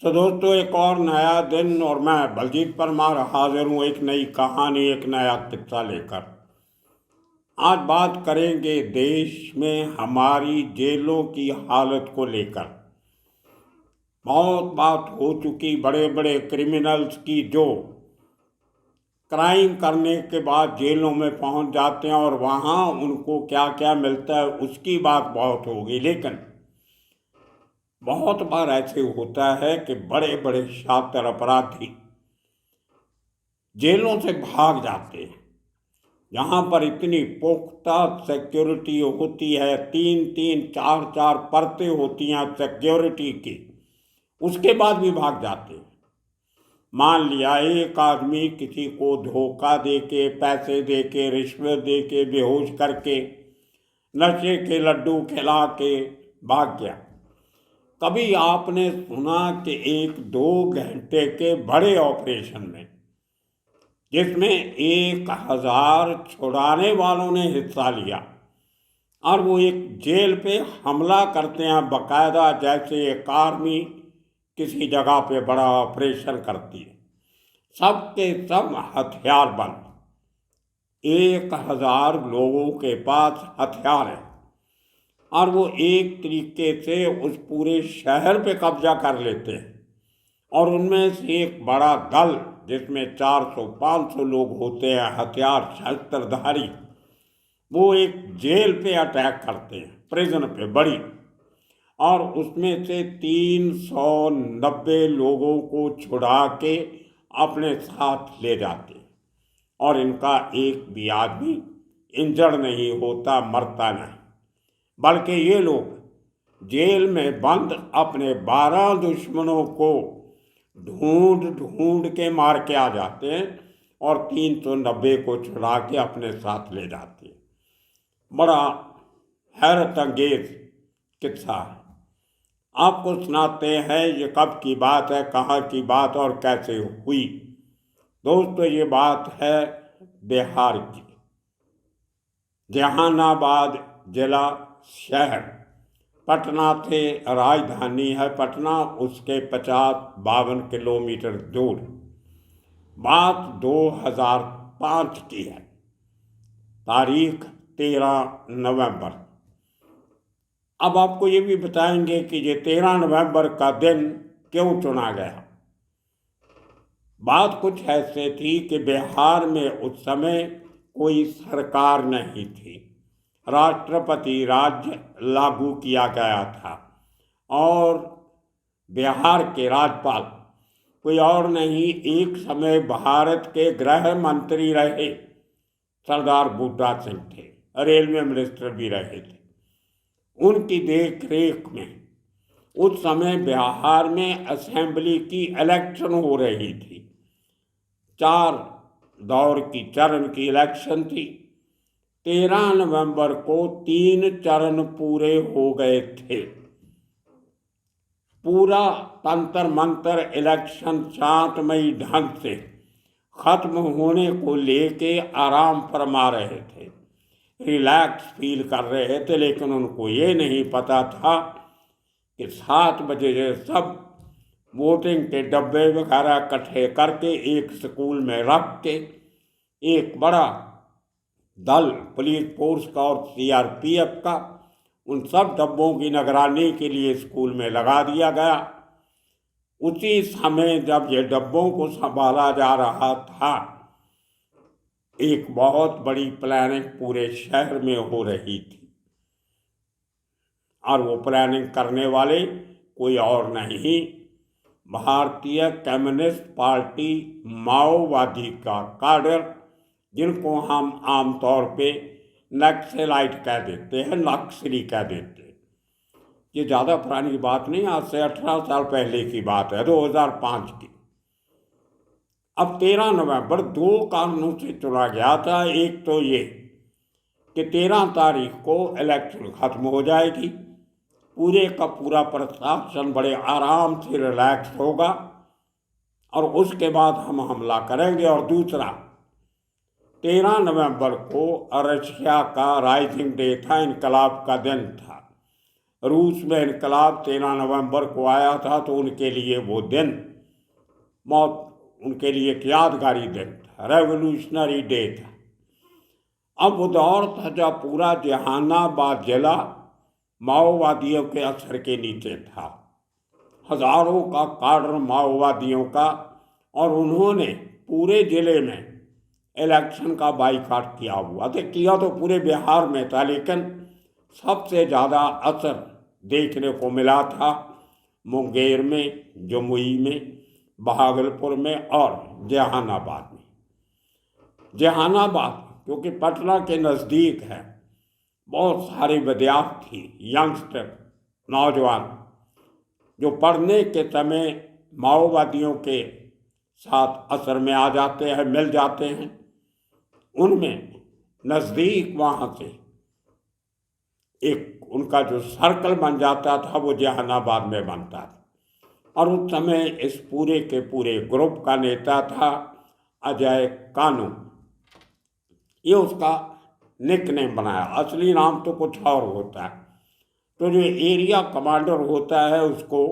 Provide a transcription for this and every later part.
तो दोस्तों, एक और नया दिन और मैं बलजीत परमार हाजिर हूँ एक नई कहानी, एक नया किस्सा लेकर। आज बात करेंगे देश में हमारी जेलों की हालत को लेकर। बहुत बात हो चुकी बड़े बड़े क्रिमिनल्स की, जो क्राइम करने के बाद जेलों में पहुंच जाते हैं और वहाँ उनको क्या क्या मिलता है उसकी बात बहुत होगी। लेकिन बहुत बार ऐसे होता है कि बड़े बड़े शातिर अपराधी जेलों से भाग जाते हैं। यहाँ पर इतनी पुख्ता सिक्योरिटी होती है, 3-3 4-4 परतें होती हैं सिक्योरिटी की, उसके बाद भी भाग जाते हैं। मान लिया एक आदमी किसी को धोखा देके, पैसे देके, रिश्वत देके, बेहोश करके, नशे के लड्डू खिला के भाग गया। कभी आपने सुना कि 1-2 घंटे के बड़े ऑपरेशन में, जिसमें 1000 छुड़ाने वालों ने हिस्सा लिया, और वो एक जेल पे हमला करते हैं बाकायदा, जैसे एक आर्मी किसी जगह पे बड़ा ऑपरेशन करती है, सबके सब हथियारबंद। 1000 लोगों के पास हथियार है और वो एक तरीके से उस पूरे शहर पे कब्जा कर लेते हैं। और उनमें से एक बड़ा दल, जिसमें 400-500 लोग होते हैं हथियार शस्त्रधारी, वो एक जेल पे अटैक करते हैं, प्रिजन पे बड़ी, और उसमें से 390 लोगों को छुड़ा के अपने साथ ले जाते हैं। और इनका एक भी आदमी इंजर्ड नहीं होता, मरता नहीं, बल्कि ये लोग जेल में बंद अपने 12 दुश्मनों को ढूंढ ढूंढ के मार के आ जाते हैं और 390 को छुड़ा के अपने साथ ले जाते हैं। बड़ा हैरत अंगेज किस्सा है, आपको सुनाते हैं। ये कब की बात है, कहाँ की बात और कैसे हुई। दोस्तों, ये बात है बिहार की, जहानाबाद जिला शहर। पटना से राजधानी है पटना, उसके 50-52 किलोमीटर दूर। बात 2005 की है, तारीख 13 नवंबर। अब आपको ये भी बताएंगे कि ये 13 नवंबर का दिन क्यों चुना गया। बात कुछ ऐसे थी कि बिहार में उस समय कोई सरकार नहीं थी, राष्ट्रपति राज्य लागू किया गया था और बिहार के राज्यपाल कोई और नहीं, एक समय भारत के गृह मंत्री रहे सरदार बूटा सिंह थे, रेलवे मिनिस्टर भी रहे थे। उनकी देख रेख में उस समय बिहार में असेंबली की इलेक्शन हो रही थी। 4 दौर की चरण की इलेक्शन थी। 13 नवंबर को 3 चरण पूरे हो गए थे। पूरा तंत्र मंत्र इलेक्शन शांतमयी ढंग से खत्म होने को लेके आराम फरमा रहे थे, रिलैक्स फील कर रहे थे। लेकिन उनको ये नहीं पता था कि 7 बजे सब वोटिंग के डब्बे वगैरह इकट्ठे करके एक स्कूल में रख के एक बड़ा दल पुलिस फोर्स का और सीआरपीएफ का उन सब डब्बों की निगरानी के लिए स्कूल में लगा दिया गया। उसी समय जब ये डब्बों को संभाला जा रहा था, एक बहुत बड़ी प्लानिंग पूरे शहर में हो रही थी, और वो प्लानिंग करने वाले कोई और नहीं, भारतीय कम्युनिस्ट पार्टी माओवादी का काडर, जिनको हम आमतौर पे नक्सलाइट कह देते हैं, नक्सली कह देते हैं। ये ज़्यादा पुरानी बात नहीं, आज से 18 साल पहले की बात है, 2005 की। अब 13 नवंबर 2 कारणों से चुना गया था। एक तो ये कि 13 तारीख को इलेक्शन खत्म हो जाएगी, पूरे का पूरा प्रशासन बड़े आराम से रिलैक्स होगा और उसके बाद हम हमला करेंगे। और दूसरा, 13 नवंबर को रशिया का राइजिंग डे था, इनकलाब का दिन था। रूस में इनकलाब 13 नवंबर को आया था, तो उनके लिए वो दिन मौत, उनके लिए एक यादगारी दिन था, रेवोल्यूशनरी डे था। अब वो दौर था जब पूरा जहानाबाद जिला माओवादियों के असर के नीचे था, हजारों का काडर माओवादियों का, और उन्होंने पूरे जिले में इलेक्शन का बाइकाट किया हुआ था। किया तो पूरे बिहार में था, लेकिन सबसे ज़्यादा असर देखने को मिला था मुंगेर में, जमुई में, भागलपुर में और जहानाबाद में। जहानाबाद क्योंकि पटना के नज़दीक है, बहुत सारे विद्यार्थी, यंगस्टर, नौजवान जो पढ़ने के समय माओवादियों के साथ असर में आ जाते हैं, मिल जाते हैं, उनमें नज़दीक वहाँ से एक उनका जो सर्कल बन जाता था वो जहानाबाद में बनता था। और उस समय इस पूरे के पूरे ग्रुप का नेता था अजय कानू। ये उसका निकनेम बनाया, असली नाम तो कुछ और होता है। तो जो एरिया कमांडर होता है उसको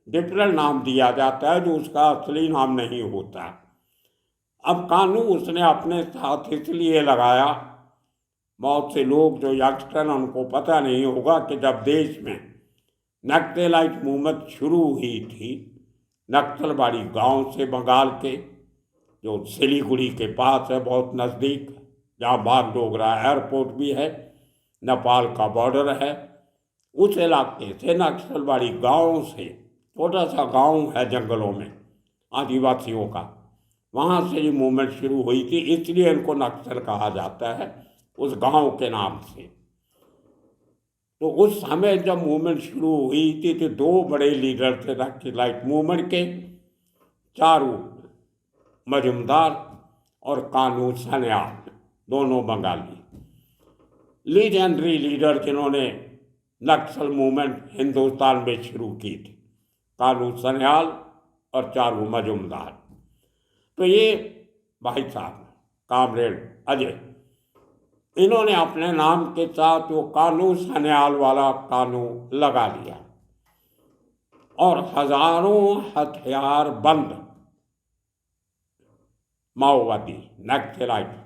डिफरेंट नाम दिया जाता है, जो उसका असली नाम नहीं होता। अब कानू उसने अपने साथ इसलिए लगाया, बहुत से लोग जो यंगस्टर हैं उनको पता नहीं होगा कि जब देश में नक्सलाइट मूवमेंट शुरू हुई थी, नक्सलबाड़ी गांव से, बंगाल के जो सिलीगुड़ी के पास है, बहुत नज़दीक, जहाँ बागडोगरा एयरपोर्ट भी है, नेपाल का बॉर्डर है, उस इलाके से नक्सलबाड़ी गांव से, छोटा सा गांव है जंगलों में आदिवासियों का, वहाँ से ये मूवमेंट शुरू हुई थी, इसलिए इनको नक्सल कहा जाता है उस गांव के नाम से। तो उस समय जब मूवमेंट शुरू हुई थी तो दो बड़े लीडर थे नक्सलाइट मूवमेंट के, चारू मजुमदार और कानू सन्याल, दोनों बंगाली लीजेंडरी लीडर जिन्होंने नक्सल मूवमेंट हिंदुस्तान में शुरू की थी, कानू सन्याल और चारू मजुमदार। तो ये भाई साहब कामरेड अजय, इन्होंने अपने नाम के साथ वो कानू सन्याल वाला कानू लगा लिया और हजारों हथियार बंद माओवादी नक्सलाइट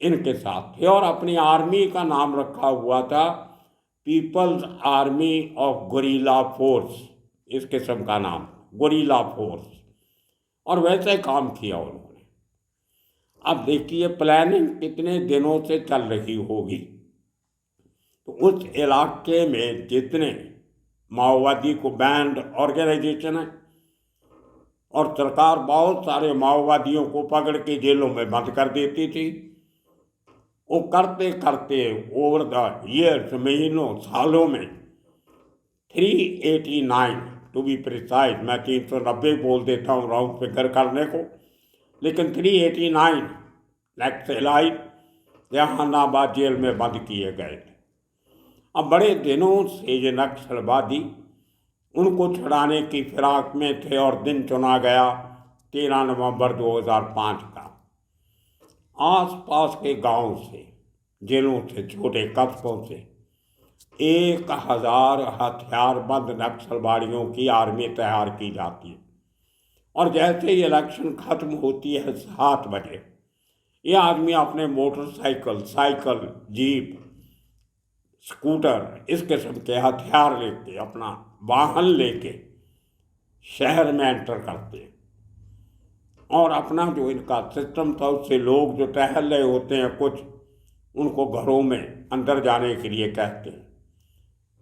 इनके साथ थे, और अपनी आर्मी का नाम रखा हुआ था people's army of guerrilla force, इस किस्म का नाम गुरिल्ला फोर्स, और वैसे काम किया उन्होंने। अब देखिए प्लानिंग कितने दिनों से चल रही होगी। तो उस इलाके में जितने माओवादी को बैंड ऑर्गेनाइजेशन है, और सरकार बहुत सारे माओवादियों को पकड़ के जेलों में बंद कर देती थी। वो करते करते ओवर द ईयर्स, महीनों सालों में 389 टू बी प्रिसाइज, मैं 390 बोल देता हूँ राउंड फिगर करने को, लेकिन 389 नक्सलाइट जहानाबाद जेल में बंद किए गए थे। अब बड़े दिनों से ये नक्सलवादी उनको छुड़ाने की फिराक में थे, और दिन चुना गया 13 नवंबर 2005 का। आसपास के गांव से, जिलों से, छोटे कस्बों से 1000 हथियारबंद नक्सलवादियों की आर्मी तैयार की जाती है। और जैसे ही इलेक्शन खत्म होती है 7 बजे, ये आदमी अपने मोटरसाइकिल, साइकिल, जीप, स्कूटर, इस किस्म के हथियार लेके, अपना वाहन लेके शहर में एंटर करते हैं, और अपना जो इनका सिस्टम था उससे लोग जो टहल रहे होते हैं कुछ, उनको घरों में अंदर जाने के लिए कहते हैं।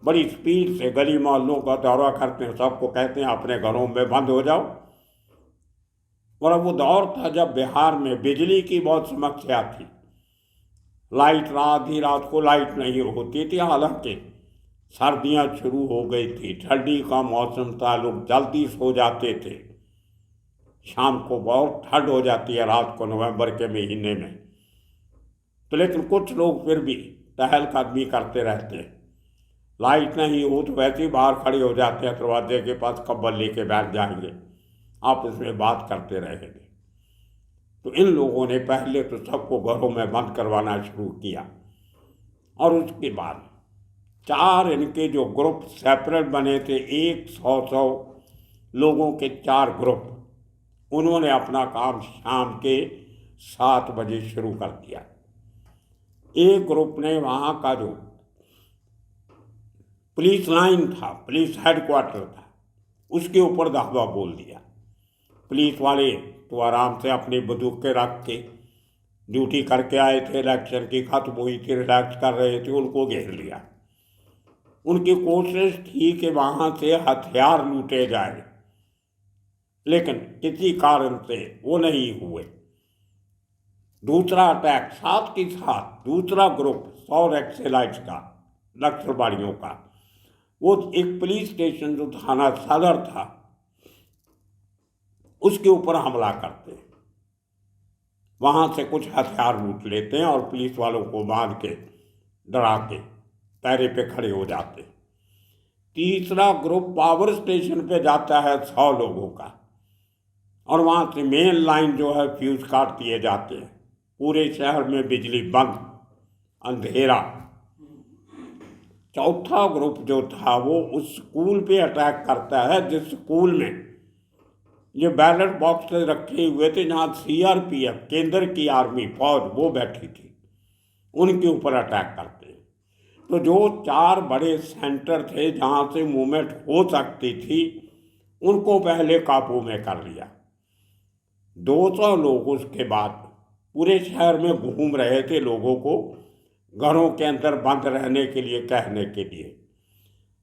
बड़ी स्पीड से गली मोहल्लों का दौरा करते हैं, सबको कहते हैं अपने घरों में बंद हो जाओ। और अब वो दौर था जब बिहार में बिजली की बहुत समस्या थी, लाइट आधी रात को लाइट नहीं होती थी। हालांकि सर्दियां शुरू हो गई थी, ठंडी का मौसम था, लोग जल्दी सो जाते थे, शाम को बहुत ठंड हो जाती है रात को नवंबर के महीने में। तो लेकिन कुछ लोग फिर भी टहलकदमी करते रहते हैं, लाइट नहीं हो तो वैसे ही बाहर खड़े हो जाते हैं, दरवाजे के पास कंबल लेके बैठ जाएंगे, आपस में बात करते रहेंगे। तो इन लोगों ने पहले तो सबको घरों में बंद करवाना शुरू किया, और उसके बाद 4 इनके जो ग्रुप सेपरेट बने थे, 100 लोगों के 4 ग्रुप, उन्होंने अपना काम शाम के 7 बजे शुरू कर दिया। एक ग्रुप ने वहाँ का जो पुलिस लाइन था, पुलिस हेडक्वार्टर था, उसके ऊपर धावा बोल दिया। पुलिस वाले तो आराम से अपनी बंदूकें रख के ड्यूटी करके आए थे, इलेक्शन की खत्म हुई थी, रिलैक्स कर रहे थे, उनको घेर लिया। उनकी कोशिश थी कि वहाँ से हथियार लूटे जाए, लेकिन किसी कारण से वो नहीं हुए। दूसरा अटैक साथ के साथ दूसरा ग्रुप 100 नक्सलाइट्स का, नक्सलवादियों का, वो एक पुलिस स्टेशन जो थाना सदर था उसके ऊपर हमला करते हैं, वहाँ से कुछ हथियार लूट लेते हैं और पुलिस वालों को बांध के डरा के पैरे पे खड़े हो जाते हैं। तीसरा ग्रुप पावर स्टेशन पे जाता है 100 लोगों का, और वहाँ से मेन लाइन जो है फ्यूज काट दिए जाते हैं, पूरे शहर में बिजली बंद, अंधेरा। चौथा ग्रुप जो था वो उस स्कूल पे अटैक करता है जिस स्कूल में ये बैलेट बॉक्स रखे हुए थे, जहाँ CRPF, केंद्र की आर्मी फौज, वो बैठी थी, उनके ऊपर अटैक करते हैं। तो जो 4 बड़े सेंटर थे जहाँ से मूवमेंट हो सकती थी, उनको पहले काबू में कर लिया। 200 लोग उसके बाद पूरे शहर में घूम रहे थे, लोगों को घरों के अंदर बंद रहने के लिए कहने के लिए,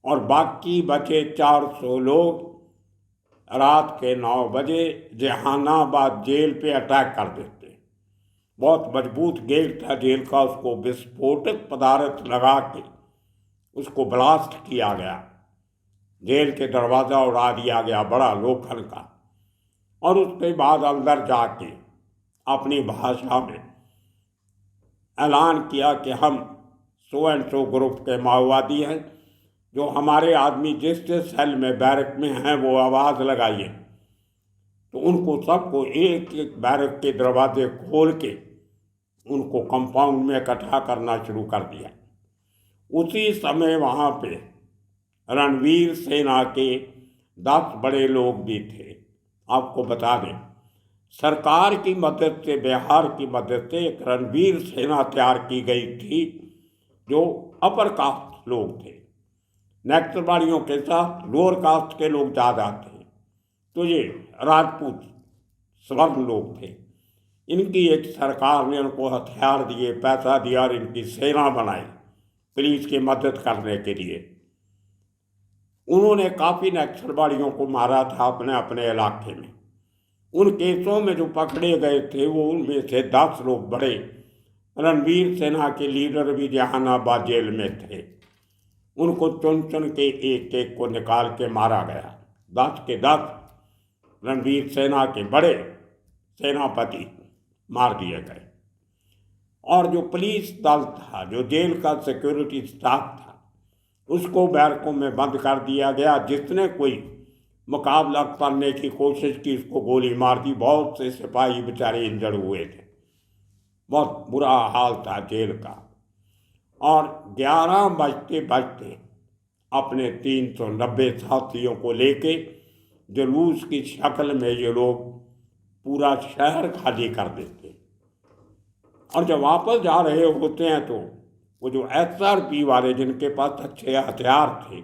और बाकी बचे 400 लोग रात के 9 बजे जहानाबाद जेल पे अटैक कर देते। बहुत मजबूत गेट था जेल का, उसको विस्फोटक पदार्थ लगा के उसको ब्लास्ट किया गया, जेल के दरवाज़ा उड़ा दिया गया बड़ा लोखंड का, और उसके बाद अंदर जाके अपनी भाषा में ऐलान किया कि हम सो एंड सो ग्रुप के माओवादी हैं, जो हमारे आदमी जिस जिस सेल में बैरक में हैं वो आवाज़ लगाइए। तो उनको सबको एक एक बैरक के दरवाजे खोल के उनको कंपाउंड में इकट्ठा करना शुरू कर दिया। उसी समय वहाँ पे रणवीर सेना के 10 बड़े लोग भी थे। आपको बता दें, सरकार की मदद से, बिहार की मदद से एक रणवीर सेना तैयार की गई थी जो अपर कास्ट लोग थे। नक्सलवादियों के साथ लोअर कास्ट के लोग ज़्यादा थे, तो ये राजपूत स्वर्ण लोग थे। इनकी एक सरकार ने उनको हथियार दिए, पैसा दिया और इनकी सेना बनाई पुलिस की मदद करने के लिए। उन्होंने काफ़ी नक्सलवादियों को मारा था अपने अपने इलाके में। उन केसों में जो पकड़े गए थे वो उनमें से 10 लोग बड़े रणवीर सेना के लीडर भी जहानाबाद जेल में थे। उनको चुन चुन के एक एक को निकाल के मारा गया। 10 के 10 रणवीर सेना के बड़े सेनापति मार दिए गए। और जो पुलिस दल था, जो जेल का सिक्योरिटी स्टाफ था, उसको बैरकों में बंद कर दिया गया। जिसने कोई मुकाबला करने की कोशिश की उसको गोली मार दी। बहुत से सिपाही बेचारे इंजर्ड हुए थे, बहुत बुरा हाल था जेल का। और 11 बजते बजते अपने 390 साथियों को लेके जुलूस की शक्ल में ये लोग पूरा शहर खाली कर देते। और जब वापस जा रहे होते हैं तो वो जो SRP वाले जिनके पास अच्छे हथियार थे,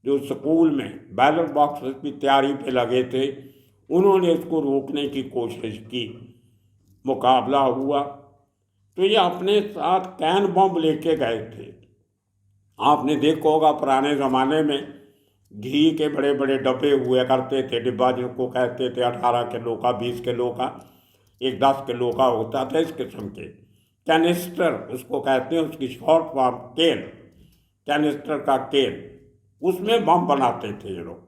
जो स्कूल में बैलेट बॉक्स की तैयारी पे लगे थे, उन्होंने इसको रोकने की कोशिश की। मुकाबला हुआ तो ये अपने साथ कैन बम लेके गए थे। आपने देखा होगा पुराने ज़माने में घी के बड़े बड़े डब्बे हुए करते थे, डिब्बा जिनको कहते थे 18 किलो का, 20 किलो का, एक 10 किलो का होता था। इस किस्म के कैनिस्टर उसको कहते हैं, उसकी शॉर्ट फॉर्म केन, कैनिस्टर का केन, उसमें बम बनाते थे ये लोग।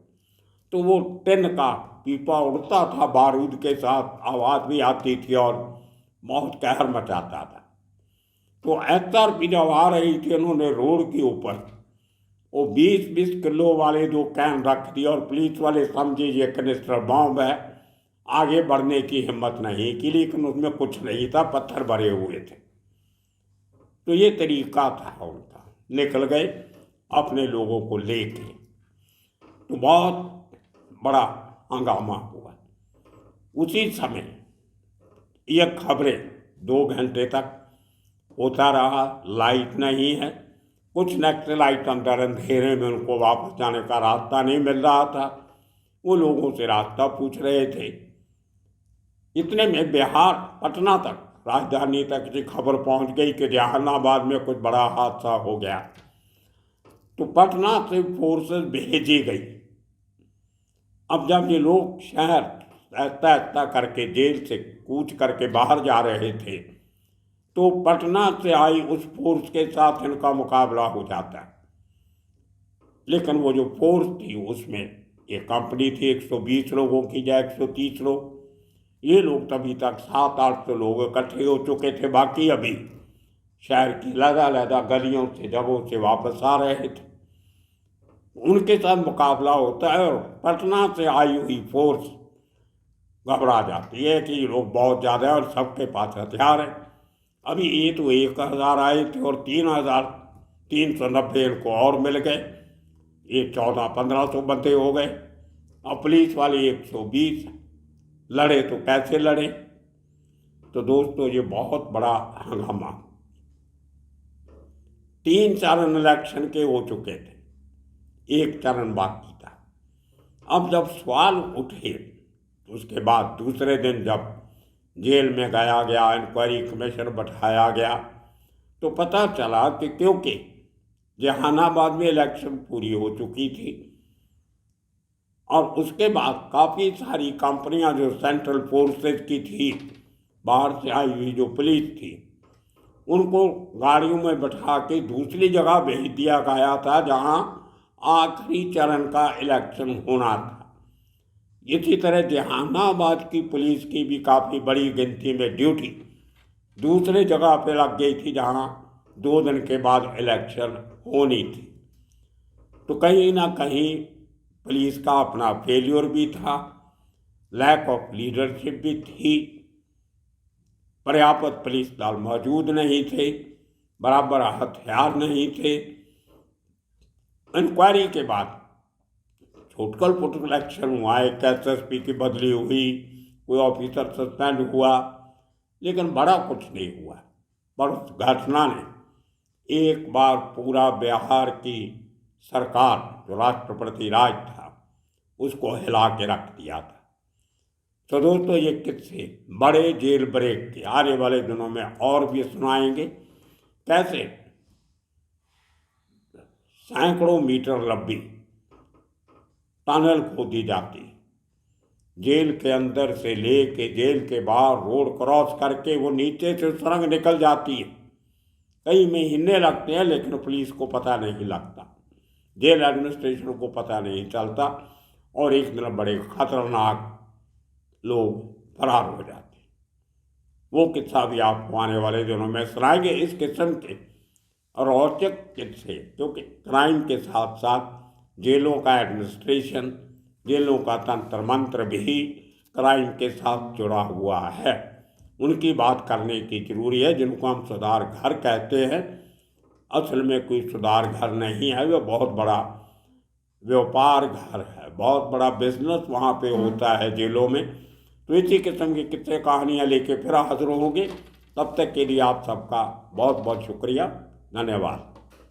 तो वो टिन का पीपा उड़ता था बारूद के साथ, आवाज़ भी आती थी और बहुत कहर मचाता था। तो SRP जब आ रही थी, उन्होंने रोड के ऊपर वो 20-20 किलो वाले जो कैन रख दिए और पुलिस वाले समझे ये कैनिस्टर बम है, आगे बढ़ने की हिम्मत नहीं की। लेकिन उसमें कुछ नहीं था, पत्थर भरे हुए थे। तो ये तरीका था उनका। निकल गए अपने लोगों को लेके। तो बहुत बड़ा हंगामा हुआ। उसी समय ये खबरें 2 घंटे तक होता रहा, लाइट नहीं है। कुछ नक्सलाइट अंदर अंधेरे में, उनको वापस जाने का रास्ता नहीं मिल रहा था, वो लोगों से रास्ता पूछ रहे थे। इतने में बिहार पटना तक, राजधानी तक की खबर पहुंच गई कि जहानाबाद में कुछ बड़ा हादसा हो गया। तो पटना से फोर्सेस भेजी गई। अब जब ये लोग शहर ऐसा ऐसा करके जेल से कूच करके बाहर जा रहे थे, तो पटना से आई उस फोर्स के साथ इनका मुकाबला हो जाता है। लेकिन वो जो फोर्स थी उसमें एक कंपनी थी 120 लोगों की या 130 लोग। ये लोग तभी तक 700-800 लोग इकट्ठे हो चुके थे। बाकी अभी शहर की लदा गलियों से जगहों से वापस आ रहे थे। उनके साथ मुकाबला होता है और पटना से आई हुई फोर्स घबरा जाती है कि ये लोग बहुत ज़्यादा है और सबके पास हथियार है। अभी ये तो 1000 आए थे और 3390 इनको और मिल गए। ये 1400-1500 बंदे हो गए। और पुलिस वाले 120 लड़े तो कैसे लड़े। तो दोस्तों ये बहुत बड़ा हंगामा। 3 चरण इलेक्शन के हो चुके थे, 1 चरण बाकी था। अब जब सवाल उठे तो उसके बाद दूसरे दिन जब जेल में गया गया, इंक्वायरी कमीशन बैठाया गया, तो पता चला कि क्योंकि जहानाबाद में इलेक्शन पूरी हो चुकी थी और उसके बाद काफ़ी सारी कंपनियां जो सेंट्रल फोर्सेस की थी, बाहर से आई हुई जो पुलिस थी, उनको गाड़ियों में बैठा के दूसरी जगह भेज दिया गया था जहां आखिरी चरण का इलेक्शन होना था। इसी तरह जहानाबाद की पुलिस की भी काफ़ी बड़ी गिनती में ड्यूटी दूसरे जगह पे लग गई थी जहां 2 दिन के बाद इलेक्शन होनी थी। तो कहीं ना कहीं पुलिस का अपना फेल्योर भी था, लैक ऑफ लीडरशिप भी थी, पर्याप्त पुलिस दल मौजूद नहीं थे, बराबर हथियार नहीं थे। इंक्वायरी के बाद छोटकल पुटकल इलेक्शन हुआ, एक SSP की बदली हुई, कोई ऑफिसर सस्पेंड हुआ, लेकिन बड़ा कुछ नहीं हुआ। पर उस घटना ने एक बार पूरा बिहार की सरकार, जो राष्ट्रपति राज था, उसको हिला के रख दिया था। तो दोस्तों ये किस्से बड़े जेल ब्रेक के आने वाले दिनों में और भी सुनाएंगे। कैसे सैकड़ों मीटर लंबी टनल खोदी जाती, जेल के अंदर से लेके जेल के बाहर रोड क्रॉस करके वो नीचे से सुरंग निकल जाती है। कई महीने लगते हैं लेकिन पुलिस को पता नहीं लगता, जेल एडमिनिस्ट्रेशन को पता नहीं चलता और एक दिन बड़े खतरनाक लोग फरार हो जाते। वो किस्सा भी आपको आने वाले दिनों में सुनाएंगे। इस किस्म के रोचक किस्से, क्योंकि क्राइम के साथ साथ जेलों का एडमिनिस्ट्रेशन, जेलों का तंत्र मंत्र भी क्राइम के साथ जुड़ा हुआ है, उनकी बात करने की जरूरी है। जिनको हम सुधार घर कहते हैं, असल में कोई सुधार घर नहीं है, वो बहुत बड़ा व्यापार घर है, बहुत बड़ा बिजनेस वहाँ पे होता है जेलों में। तो इसी किस्म की किस्से कहानियाँ लेके फिर हाजिर होंगे। तब तक के लिए आप सबका बहुत बहुत शुक्रिया, धन्यवाद।